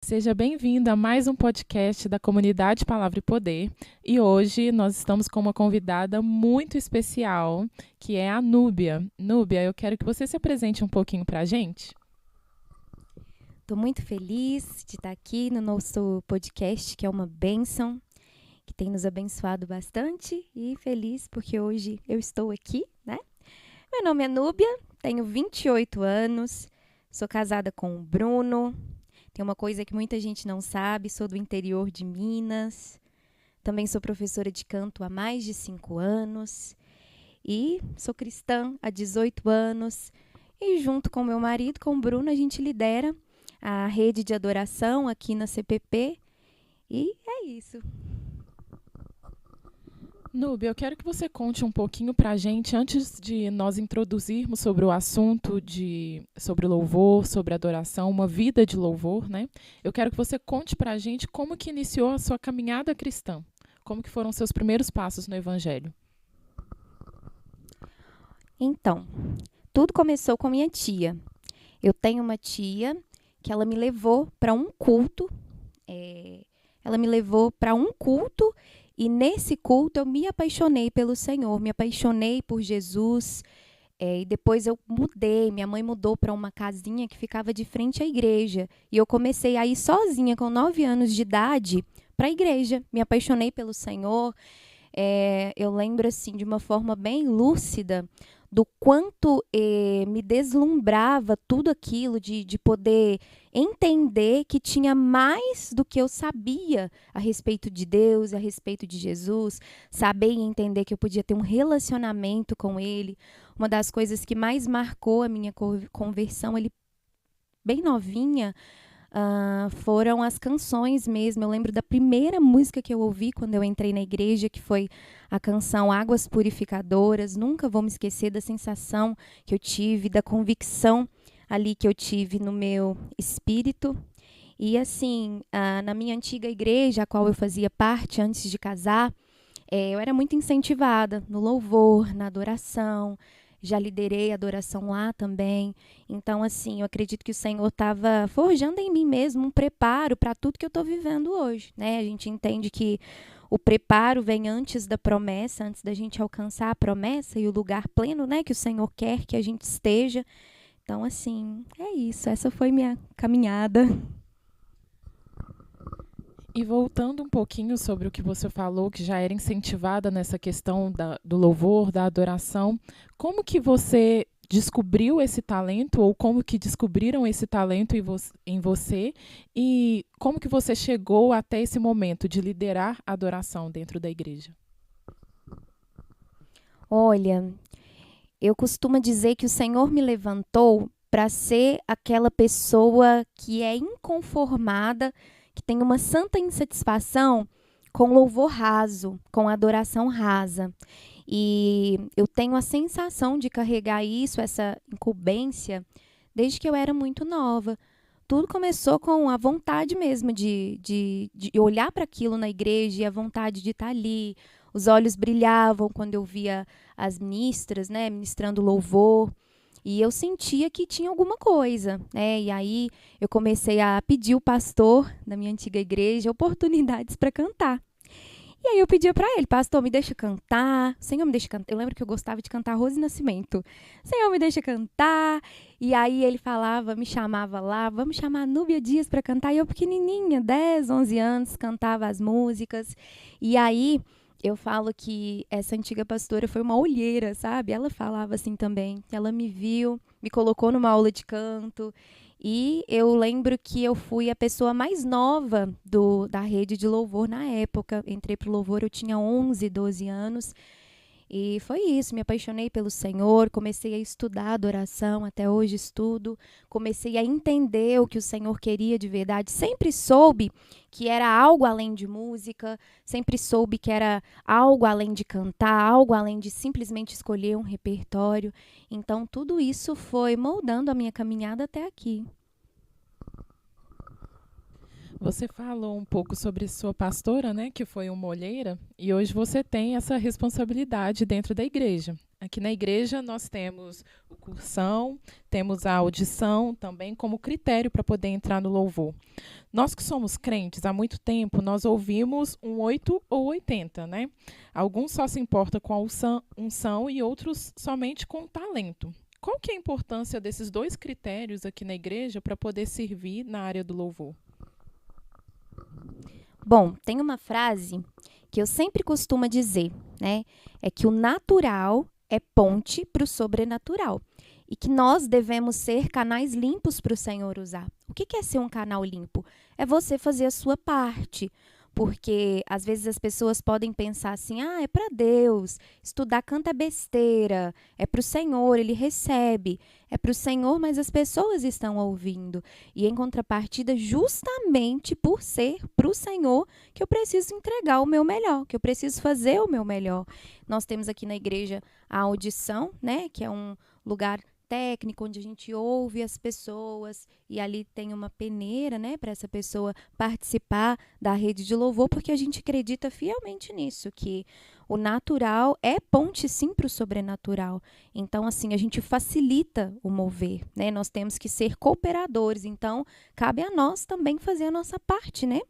Seja bem-vindo a mais um podcast da comunidade Palavra e Poder. E hoje nós estamos com uma convidada muito especial, que é a Núbia. Núbia, eu quero que você se apresente um pouquinho para a gente. Estou muito feliz de estar aqui no nosso podcast, que é uma bênção, que tem nos abençoado bastante, e feliz porque hoje eu estou aqui, né? Meu nome é Núbia, tenho 28 anos, sou casada com o Bruno. Tem uma coisa que muita gente não sabe, sou do interior de Minas. Também sou professora de canto há mais de 5 anos. E sou cristã há 18 anos. E junto com meu marido, com o Bruno, a gente lidera a rede de adoração aqui na CPP. E é isso. Núbia, eu quero que você conte um pouquinho para a gente, antes de nós introduzirmos sobre o assunto sobre louvor, sobre adoração, uma vida de louvor, né? Eu quero que você conte para a gente como que iniciou a sua caminhada cristã, como que foram seus primeiros passos no Evangelho. Então, tudo começou com minha tia. Eu tenho uma tia que ela me levou para um culto. Ela me levou para um culto e nesse culto eu me apaixonei pelo Senhor, me apaixonei por Jesus. E depois eu mudei, minha mãe mudou para uma casinha que ficava de frente à igreja. E eu comecei a ir sozinha, com 9 anos de idade, para a igreja. Me apaixonei pelo Senhor. Eu lembro assim de uma forma bem lúcida do quanto me deslumbrava tudo aquilo de poder entender que tinha mais do que eu sabia a respeito de Deus, a respeito de Jesus, saber e entender que eu podia ter um relacionamento com Ele. Uma das coisas que mais marcou a minha conversão, ele bem novinha, foram as canções mesmo. Eu lembro da primeira música que eu ouvi quando eu entrei na igreja, que foi a canção Águas Purificadoras. Nunca vou me esquecer da sensação que eu tive, da convicção ali que eu tive no meu espírito. E assim, na minha antiga igreja, a qual eu fazia parte antes de casar, eu era muito incentivada no louvor, na adoração. Já liderei a adoração lá também. Então, assim, eu acredito que o Senhor estava forjando em mim mesmo um preparo para tudo que eu estou vivendo hoje, né? A gente entende que o preparo vem antes da promessa, antes da gente alcançar a promessa e o lugar pleno, né, que o Senhor quer que a gente esteja. Então, assim, é isso. Essa foi minha caminhada. E voltando um pouquinho sobre o que você falou, que já era incentivada nessa questão do louvor, da adoração, como que você descobriu esse talento, ou como que descobriram esse talento em você, e como que você chegou até esse momento de liderar a adoração dentro da igreja? Olha, eu costumo dizer que o Senhor me levantou para ser aquela pessoa que é inconformada, que tem uma santa insatisfação com louvor raso, com adoração rasa. E eu tenho a sensação de carregar isso, essa incumbência, desde que eu era muito nova. Tudo começou com a vontade mesmo de olhar para aquilo na igreja e a vontade de estar ali. Os olhos brilhavam quando eu via as ministras, né, ministrando louvor. E eu sentia que tinha alguma coisa, né? E aí eu comecei a pedir ao pastor da minha antiga igreja oportunidades para cantar. E aí eu pedia para ele, pastor, me deixa cantar, Senhor, me deixa cantar. Eu lembro que eu gostava de cantar Rose Nascimento. Senhor, me deixa cantar. E aí ele falava, me chamava lá, vamos chamar a Núbia Dias para cantar. E eu pequenininha, 10, 11 anos, cantava as músicas. E aí eu falo que essa antiga pastora foi uma olheira, sabe? Ela falava assim também. Ela me viu, me colocou numa aula de canto. E eu lembro que eu fui a pessoa mais nova da rede de louvor na época. Entrei para o louvor, eu tinha 11, 12 anos. E foi isso, me apaixonei pelo Senhor, comecei a estudar adoração, até hoje estudo, comecei a entender o que o Senhor queria de verdade. Sempre soube que era algo além de música, sempre soube que era algo além de cantar, algo além de simplesmente escolher um repertório. Então, tudo isso foi moldando a minha caminhada até aqui. Você falou um pouco sobre sua pastora, né, que foi uma olheira, e hoje você tem essa responsabilidade dentro da igreja. Aqui na igreja nós temos o cursão, temos a audição também como critério para poder entrar no louvor. Nós que somos crentes há muito tempo, nós ouvimos um 8 ou 80, né? Alguns só se importam com a unção e outros somente com o talento. Qual que é a importância desses dois critérios aqui na igreja para poder servir na área do louvor? Bom, tem uma frase que eu sempre costumo dizer, né? É que o natural é ponte para o sobrenatural. E que nós devemos ser canais limpos para o Senhor usar. O que é ser um canal limpo? É você fazer a sua parte. Porque às vezes as pessoas podem pensar assim: ah, é para Deus, estudar canta é besteira, é para o Senhor, ele recebe. É para o Senhor, mas as pessoas estão ouvindo. E em contrapartida, justamente por ser para o Senhor, que eu preciso entregar o meu melhor, que eu preciso fazer o meu melhor. Nós temos aqui na igreja a audição, né, que é um lugar técnico, onde a gente ouve as pessoas e ali tem uma peneira, né, para essa pessoa participar da rede de louvor, porque a gente acredita fielmente nisso, que o natural é ponte sim para o sobrenatural. Então, assim, a gente facilita o mover, né? Nós temos que ser cooperadores, então cabe a nós também fazer a nossa parte, né?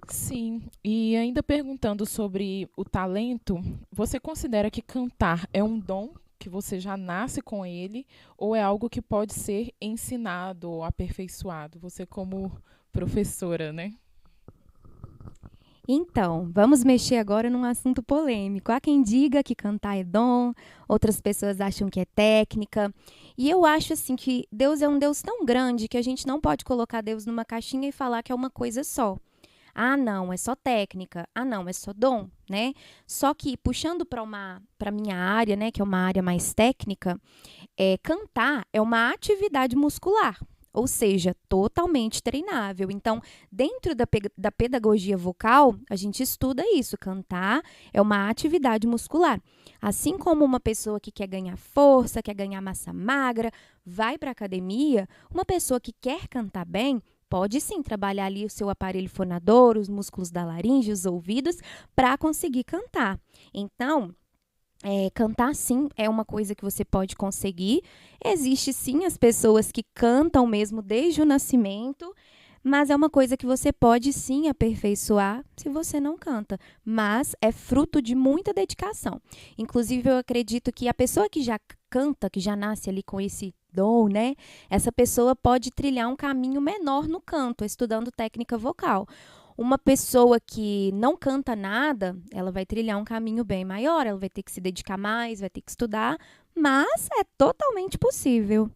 Sim, e ainda perguntando sobre o talento, você considera que cantar é um dom que você já nasce com ele ou é algo que pode ser ensinado ou aperfeiçoado? Você como professora, né? Então, vamos mexer agora num assunto polêmico. Há quem diga que cantar é dom, outras pessoas acham que é técnica. E eu acho assim que Deus é um Deus tão grande que a gente não pode colocar Deus numa caixinha e falar que é uma coisa só. Ah, não, é só técnica. Ah, não, é só dom, né? Só que puxando para minha área, né, que é uma área mais técnica, cantar é uma atividade muscular, ou seja, totalmente treinável. Então, dentro da pedagogia vocal, a gente estuda isso. Cantar é uma atividade muscular. Assim como uma pessoa que quer ganhar força, quer ganhar massa magra, vai para a academia, uma pessoa que quer cantar bem, pode sim trabalhar ali o seu aparelho fonador, os músculos da laringe, os ouvidos, para conseguir cantar. Então, cantar sim é uma coisa que você pode conseguir. Existe sim as pessoas que cantam mesmo desde o nascimento, mas é uma coisa que você pode sim aperfeiçoar se você não canta. Mas é fruto de muita dedicação. Inclusive, eu acredito que a pessoa que já canta, que já nasce ali com esse dom, né? Essa pessoa pode trilhar um caminho menor no canto, estudando técnica vocal. Uma pessoa que não canta nada, ela vai trilhar um caminho bem maior, ela vai ter que se dedicar mais, vai ter que estudar, mas é totalmente possível.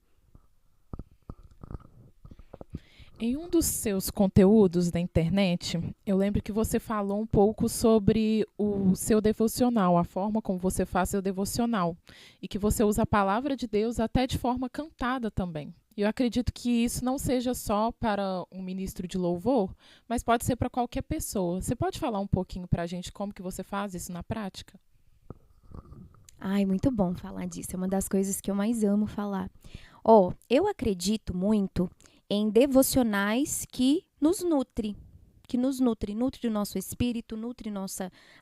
Em um dos seus conteúdos da internet, eu lembro que você falou um pouco sobre o seu devocional, a forma como você faz seu devocional, e que você usa a palavra de Deus até de forma cantada também. E eu acredito que isso não seja só para um ministro de louvor, mas pode ser para qualquer pessoa. Você pode falar um pouquinho para a gente como que você faz isso na prática? Ai, muito bom falar disso. É uma das coisas que eu mais amo falar. Eu acredito muito em devocionais nutre o nosso espírito, nutre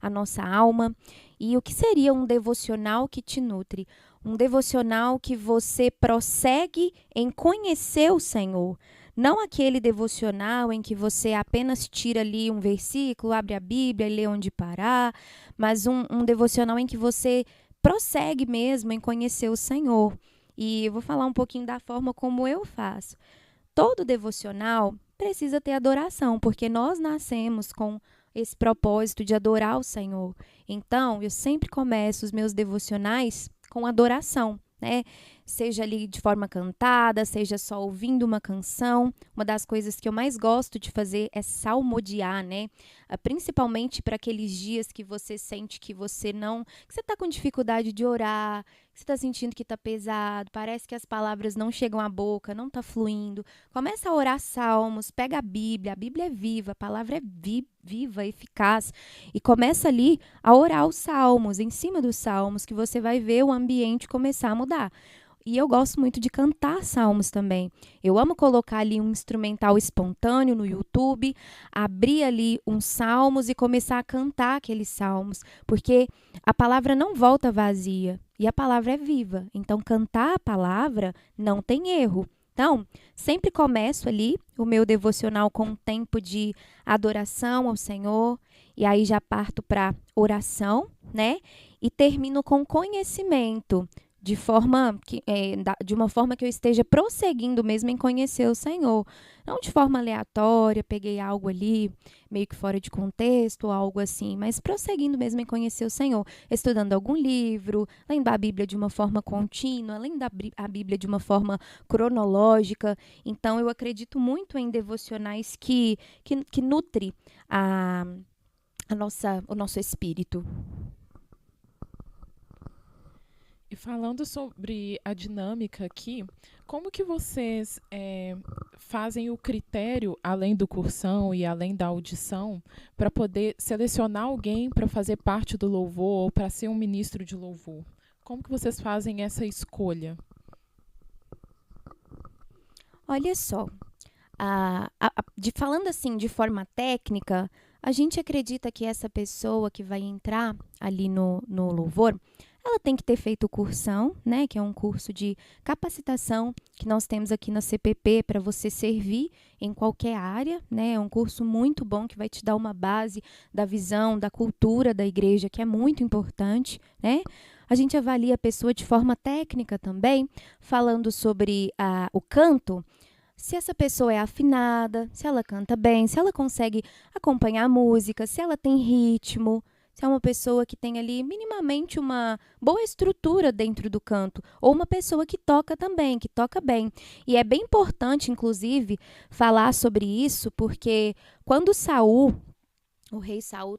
a nossa alma. E o que seria um devocional que te nutre? Um devocional que você prossegue em conhecer o Senhor. Não aquele devocional em que você apenas tira ali um versículo, abre a Bíblia e lê onde parar, mas um devocional em que você prossegue mesmo em conhecer o Senhor. E eu vou falar um pouquinho da forma como eu faço. Todo devocional precisa ter adoração, porque nós nascemos com esse propósito de adorar o Senhor. Então, eu sempre começo os meus devocionais com adoração, né? Seja ali de forma cantada, seja só ouvindo uma canção. Uma das coisas que eu mais gosto de fazer é salmodiar, né? Principalmente para aqueles dias que você sente que você está com dificuldade de orar, que você está sentindo que está pesado, parece que as palavras não chegam à boca, não está fluindo. Começa a orar salmos, pega a Bíblia é viva, a palavra é viva, eficaz, e começa ali a orar os salmos, em cima dos salmos, que você vai ver o ambiente começar a mudar. E eu gosto muito de cantar salmos também. Eu amo colocar ali um instrumental espontâneo no YouTube, abrir ali uns salmos e começar a cantar aqueles salmos, porque a palavra não volta vazia e a palavra é viva. Então, cantar a palavra não tem erro. Então, sempre começo ali o meu devocional com um tempo de adoração ao Senhor, e aí já parto para oração, né? E termino com conhecimento, de uma forma que eu esteja prosseguindo mesmo em conhecer o Senhor. Não de forma aleatória, peguei algo ali, meio que fora de contexto, ou algo assim, mas prosseguindo mesmo em conhecer o Senhor. Estudando algum livro, lendo a Bíblia de uma forma contínua, lendo a Bíblia de uma forma cronológica. Então, eu acredito muito em devocionais que nutre o nosso espírito. E falando sobre a dinâmica aqui, como que vocês fazem o critério, além do cursão e além da audição, para poder selecionar alguém para fazer parte do louvor ou para ser um ministro de louvor? Como que vocês fazem essa escolha? Olha só, falando assim de forma técnica, a gente acredita que essa pessoa que vai entrar ali no louvor, ela tem que ter feito o cursão, né, que é um curso de capacitação que nós temos aqui na CPP para você servir em qualquer área, né? É um curso muito bom que vai te dar uma base da visão, da cultura da igreja, que é muito importante, né? A gente avalia a pessoa de forma técnica também, falando sobre o canto. Se essa pessoa é afinada, se ela canta bem, se ela consegue acompanhar a música, se ela tem ritmo, se é uma pessoa que tem ali minimamente uma boa estrutura dentro do canto, ou uma pessoa que toca também, que toca bem. E é bem importante, inclusive, falar sobre isso, porque quando o rei Saul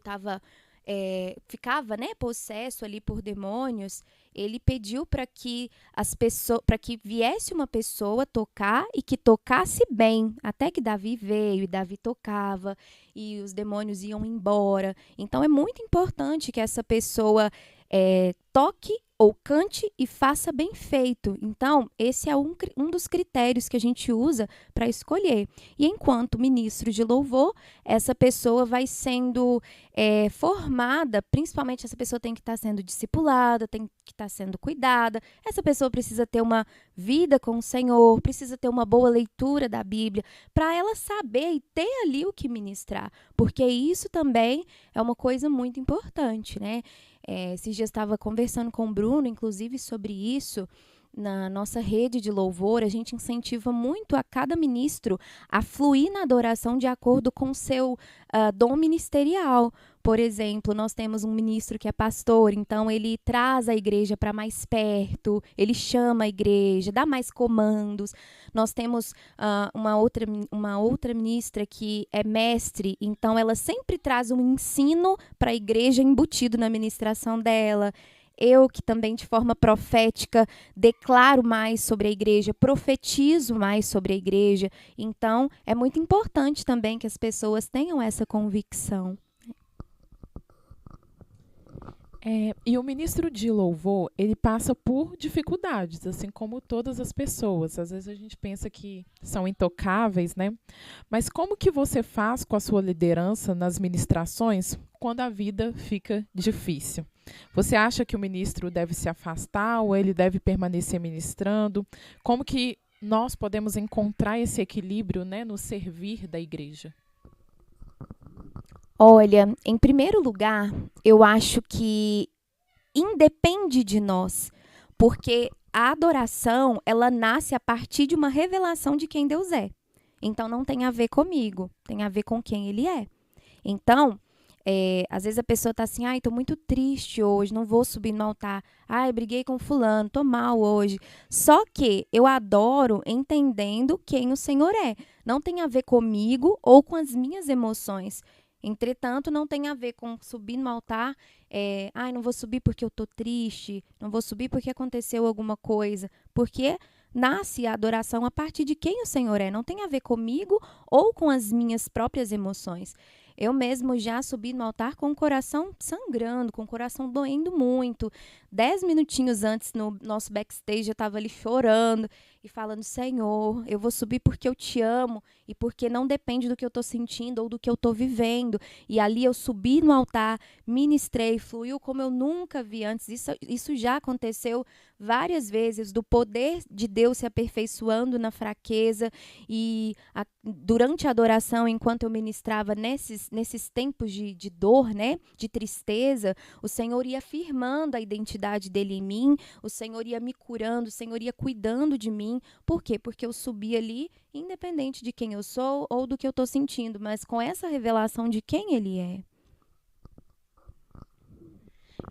ficava, né, possesso ali por demônios, ele pediu para que viesse uma pessoa tocar e que tocasse bem, até que Davi veio e Davi tocava e os demônios iam embora. Então é muito importante que essa pessoa toque ou cante e faça bem feito. Então, esse é um dos critérios que a gente usa para escolher. E enquanto ministro de louvor, essa pessoa vai sendo formada, principalmente essa pessoa tem que estar sendo discipulada, tem que estar sendo cuidada, essa pessoa precisa ter uma vida com o Senhor, precisa ter uma boa leitura da Bíblia, para ela saber e ter ali o que ministrar, porque isso também é uma coisa muito importante, né? Esses dias estava conversando com o Bruno, inclusive, sobre isso. Na nossa rede de louvor, a gente incentiva muito a cada ministro a fluir na adoração de acordo com o seu dom ministerial. Por exemplo, nós temos um ministro que é pastor, então ele traz a igreja para mais perto, ele chama a igreja, dá mais comandos. Nós temos uma outra ministra que é mestre, então ela sempre traz um ensino para a igreja embutido na ministração dela. Eu, que também de forma profética declaro mais sobre a igreja, profetizo mais sobre a igreja. Então, é muito importante também que as pessoas tenham essa convicção. E o ministro de louvor, ele passa por dificuldades, assim como todas as pessoas. Às vezes a gente pensa que são intocáveis, né? Mas como que você faz com a sua liderança nas ministrações quando a vida fica difícil? Você acha que o ministro deve se afastar ou ele deve permanecer ministrando? Como que nós podemos encontrar esse equilíbrio, né, no servir da igreja? Olha, em primeiro lugar, eu acho que independe de nós, porque a adoração, ela nasce a partir de uma revelação de quem Deus é. Então, não tem a ver comigo, tem a ver com quem Ele é. Então, às vezes a pessoa está assim, ai, estou muito triste hoje, não vou subir no altar. Ai, briguei com fulano, estou mal hoje. Só que eu adoro entendendo quem o Senhor é. Não tem a ver comigo ou com as minhas emoções. Entretanto, não tem a ver com subir no altar, ai, não vou subir porque eu estou triste, não vou subir porque aconteceu alguma coisa. Porque nasce a adoração a partir de quem o Senhor é. Não tem a ver comigo ou com as minhas próprias emoções. Eu mesmo já subi no altar com o coração sangrando, com o coração doendo muito. 10 minutinhos antes, no nosso backstage, eu estava ali chorando e falando: Senhor, eu vou subir porque eu te amo e porque não depende do que eu estou sentindo ou do que eu estou vivendo. E ali eu subi no altar, ministrei, fluiu como eu nunca vi antes. Isso já aconteceu várias vezes, do poder de Deus se aperfeiçoando na fraqueza. E durante a adoração, enquanto eu ministrava nesses tempos de dor, né, de tristeza, o Senhor ia afirmando a identidade dele em mim, o Senhor ia me curando, o Senhor ia cuidando de mim. Por quê? Porque eu subi ali, independente de quem eu sou ou do que eu estou sentindo, mas com essa revelação de quem ele é.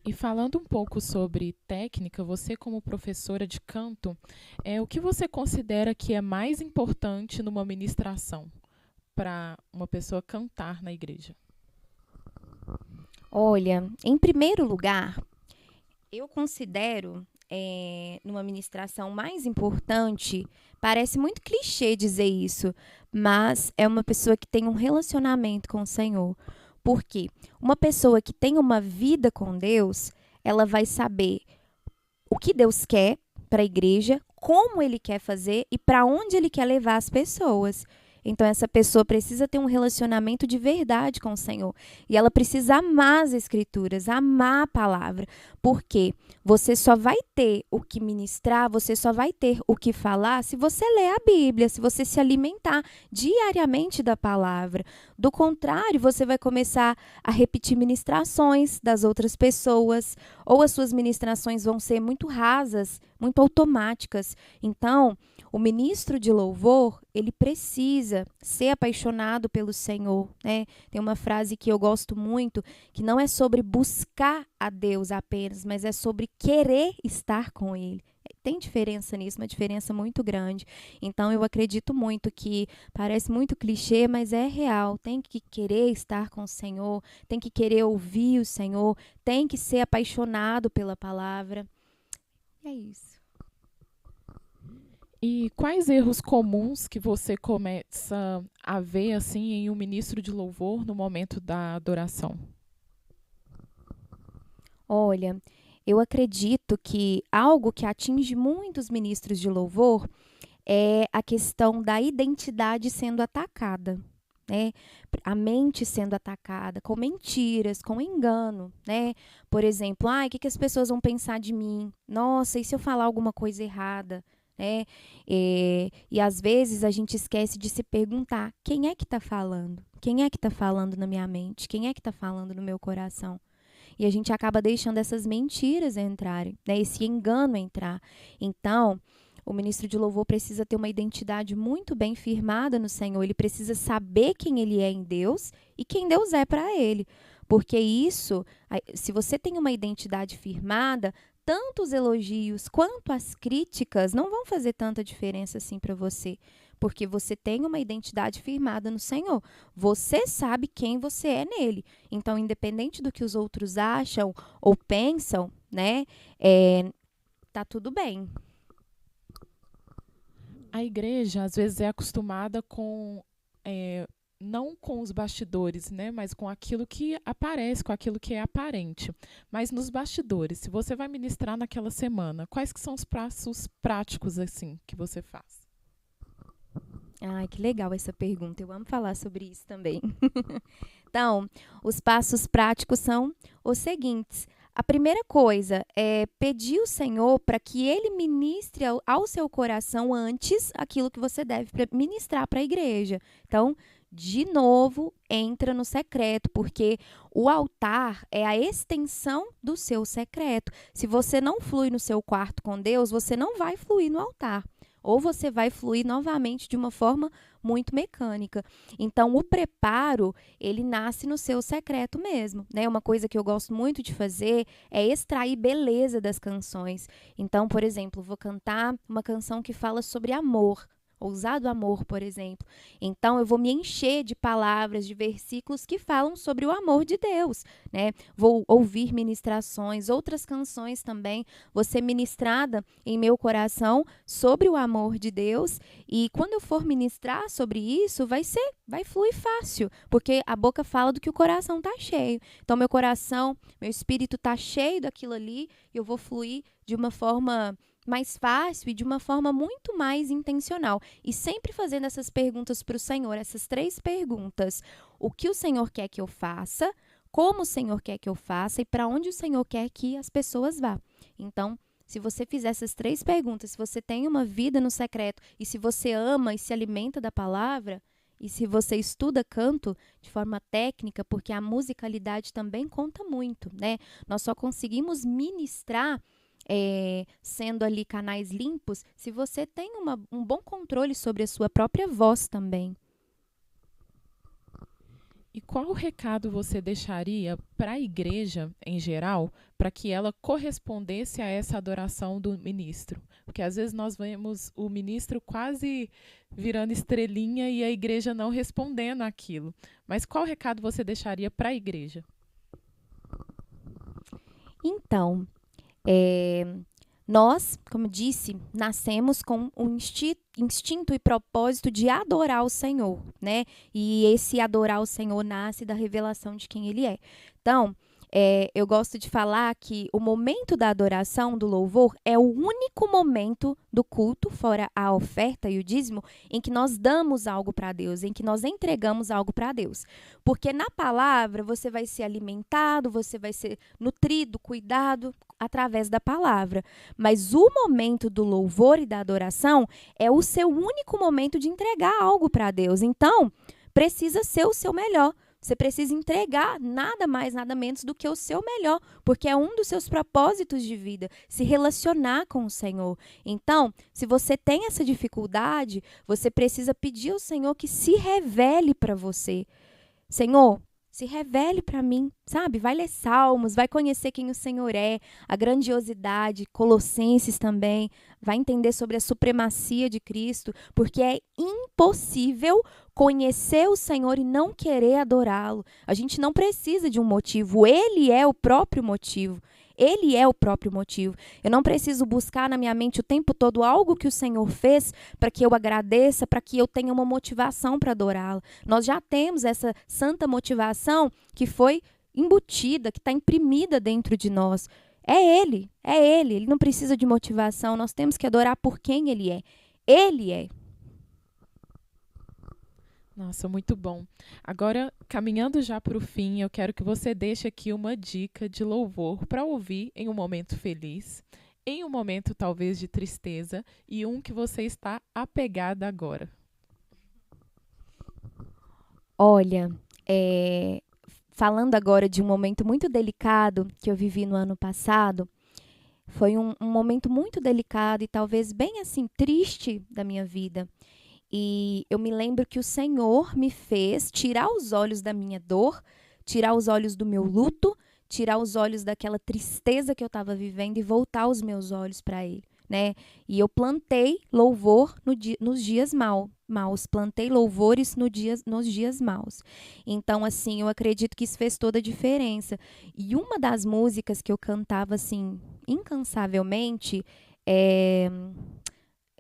E falando um pouco sobre técnica, você como professora de canto, o que você considera que é mais importante numa ministração para uma pessoa cantar na igreja? Olha, em primeiro lugar, eu considero numa ministração mais importante, parece muito clichê dizer isso, mas é uma pessoa que tem um relacionamento com o Senhor. Por quê? Uma pessoa que tem uma vida com Deus, ela vai saber o que Deus quer para a igreja, como ele quer fazer e para onde ele quer levar as pessoas. Então, essa pessoa precisa ter um relacionamento de verdade com o Senhor. E ela precisa amar as Escrituras, amar a palavra. Porque você só vai ter o que ministrar, você só vai ter o que falar se você ler a Bíblia, se você se alimentar diariamente da palavra. Do contrário, você vai começar a repetir ministrações das outras pessoas, ou as suas ministrações vão ser muito rasas, muito automáticas. Então, o ministro de louvor, ele precisa ser apaixonado pelo Senhor, né? Tem uma frase que eu gosto muito, que não é sobre buscar a Deus apenas, mas é sobre querer estar com Ele. Tem diferença nisso, uma diferença muito grande. Então, eu acredito muito que parece muito clichê, mas é real. Tem que querer estar com o Senhor, tem que querer ouvir o Senhor, tem que ser apaixonado pela palavra. É isso. E quais erros comuns que você começa a ver assim em um ministro de louvor no momento da adoração? Olha, eu acredito que algo que atinge muitos ministros de louvor é a questão da identidade sendo atacada, né? A mente sendo atacada com mentiras, com engano, né? Por exemplo, o que as pessoas vão pensar de mim? Nossa, e se eu falar alguma coisa errada? Né? E às vezes a gente esquece de se perguntar: quem é que está falando? Quem é que está falando na minha mente? Quem é que está falando no meu coração? E a gente acaba deixando essas mentiras entrarem, né? Esse engano entrar. Então, o ministro de louvor precisa ter uma identidade muito bem firmada no Senhor. Ele precisa saber quem ele é em Deus e quem Deus é para ele. Porque isso, se você tem uma identidade firmada, tanto os elogios quanto as críticas não vão fazer tanta diferença assim para você. Porque você tem uma identidade firmada no Senhor. Você sabe quem você é nele. Então, independente do que os outros acham ou pensam, né, tá tudo bem. A igreja, às vezes, é acostumada com, não com os bastidores, né, mas com aquilo que aparece, com aquilo que é aparente. Mas nos bastidores, se você vai ministrar naquela semana, quais que são os passos práticos, assim, que você faz? Ai, que legal essa pergunta. Eu amo falar sobre isso também. Então, os passos práticos são os seguintes. A primeira coisa é pedir ao Senhor para que Ele ministre ao seu coração antes aquilo que você deve ministrar para a igreja. Então, de novo, entra no secreto, porque o altar é a extensão do seu secreto. Se você não flui no seu quarto com Deus, você não vai fluir no altar. Ou você vai fluir novamente de uma forma muito mecânica. Então, o preparo, ele nasce no seu secreto mesmo, né? Uma coisa que eu gosto muito de fazer é extrair beleza das canções. Então, por exemplo, vou cantar uma canção que fala sobre amor, ousado amor, por exemplo. Então, eu vou me encher de palavras, de versículos que falam sobre o amor de Deus, né? Vou ouvir ministrações, outras canções também, vou ser ministrada em meu coração sobre o amor de Deus. E quando eu for ministrar sobre isso, vai fluir fácil, porque a boca fala do que o coração está cheio. Então, meu coração, meu espírito está cheio daquilo ali, e eu vou fluir de uma forma mais fácil e de uma forma muito mais intencional. E sempre fazendo essas perguntas para o Senhor, essas 3 perguntas. O que o Senhor quer que eu faça? Como o Senhor quer que eu faça? E para onde o Senhor quer que as pessoas vá? Então, se você fizer essas 3 perguntas, se você tem uma vida no secreto, e se você ama e se alimenta da palavra, e se você estuda canto de forma técnica, porque a musicalidade também conta muito, né? Nós só conseguimos ministrar sendo ali canais limpos, se você tem um bom controle sobre a sua própria voz também. E qual recado você deixaria para a igreja, em geral, para que ela correspondesse a essa adoração do ministro? Porque às vezes nós vemos o ministro quase virando estrelinha e a igreja não respondendo aquilo. Mas qual recado você deixaria para a igreja? Então, nós, como disse, nascemos com um instinto e propósito de adorar o Senhor, né? E esse adorar o Senhor nasce da revelação de quem Ele é. Então, eu gosto de falar que o momento da adoração, do louvor, é o único momento do culto, fora a oferta e o dízimo, em que nós damos algo para Deus, em que nós entregamos algo para Deus. Porque na palavra você vai ser alimentado, você vai ser nutrido, cuidado através da palavra. Mas o momento do louvor e da adoração é o seu único momento de entregar algo para Deus. Então, precisa ser o seu melhor. Você precisa entregar nada mais, nada menos do que o seu melhor, porque é um dos seus propósitos de vida, se relacionar com o Senhor. Então, se você tem essa dificuldade, você precisa pedir ao Senhor que se revele para você. Senhor, se revele para mim, sabe? Vai ler Salmos, vai conhecer quem o Senhor é, a grandiosidade, Colossenses também, vai entender sobre a supremacia de Cristo, porque é impossível conhecer o Senhor e não querer adorá-lo. A gente não precisa de um motivo, Ele é o próprio motivo. Ele é o próprio motivo. Eu não preciso buscar na minha mente o tempo todo algo que o Senhor fez para que eu agradeça, para que eu tenha uma motivação para adorá-lo. Nós já temos essa santa motivação que foi embutida, que está imprimida dentro de nós. É Ele. Ele não precisa de motivação. Nós temos que adorar por quem Ele é. Ele é. Nossa, muito bom. Agora, caminhando já para o fim, eu quero que você deixe aqui uma dica de louvor para ouvir em um momento feliz, em um momento talvez de tristeza e um que você está apegada agora. Olha, falando agora de um momento muito delicado que eu vivi no ano passado, foi um momento muito delicado e talvez bem assim triste da minha vida. E eu me lembro que o Senhor me fez tirar os olhos da minha dor, tirar os olhos do meu luto, tirar os olhos daquela tristeza que eu estava vivendo e voltar os meus olhos para Ele, né? E eu plantei louvor nos dias maus, plantei louvores nos dias maus. Então, assim, eu acredito que isso fez toda a diferença. E uma das músicas que eu cantava, assim, incansavelmente,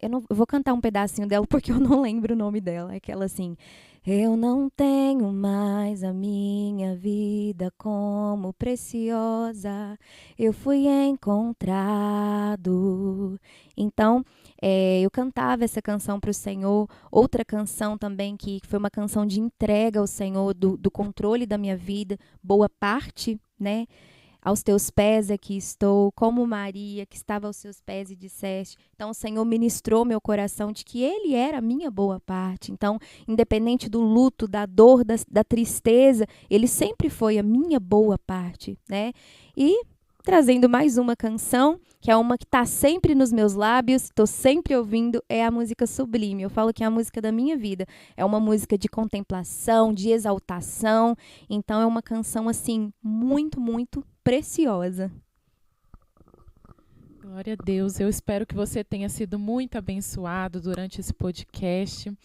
eu vou cantar um pedacinho dela porque eu não lembro o nome dela. É aquela assim: eu não tenho mais a minha vida como preciosa, eu fui encontrado. Então, eu cantava essa canção para o Senhor. Outra canção também que foi uma canção de entrega ao Senhor, do controle da minha vida, boa parte, né? Aos teus pés aqui estou, como Maria, que estava aos seus pés e disseste. Então, o Senhor ministrou meu coração de que Ele era a minha boa parte. Então, independente do luto, da dor, da tristeza, Ele sempre foi a minha boa parte, né? E trazendo mais uma canção, que é uma que está sempre nos meus lábios, estou sempre ouvindo, é a música Sublime. Eu falo que é a música da minha vida. É uma música de contemplação, de exaltação. Então, é uma canção, assim, muito, muito preciosa. Glória a Deus. Eu espero que você tenha sido muito abençoado durante esse podcast.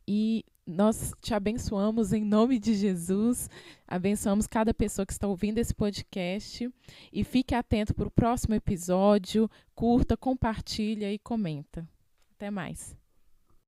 E nós te abençoamos em nome de Jesus. Abençoamos cada pessoa que está ouvindo esse podcast. E fique atento para o próximo episódio. Curta, compartilha e comenta. Até mais.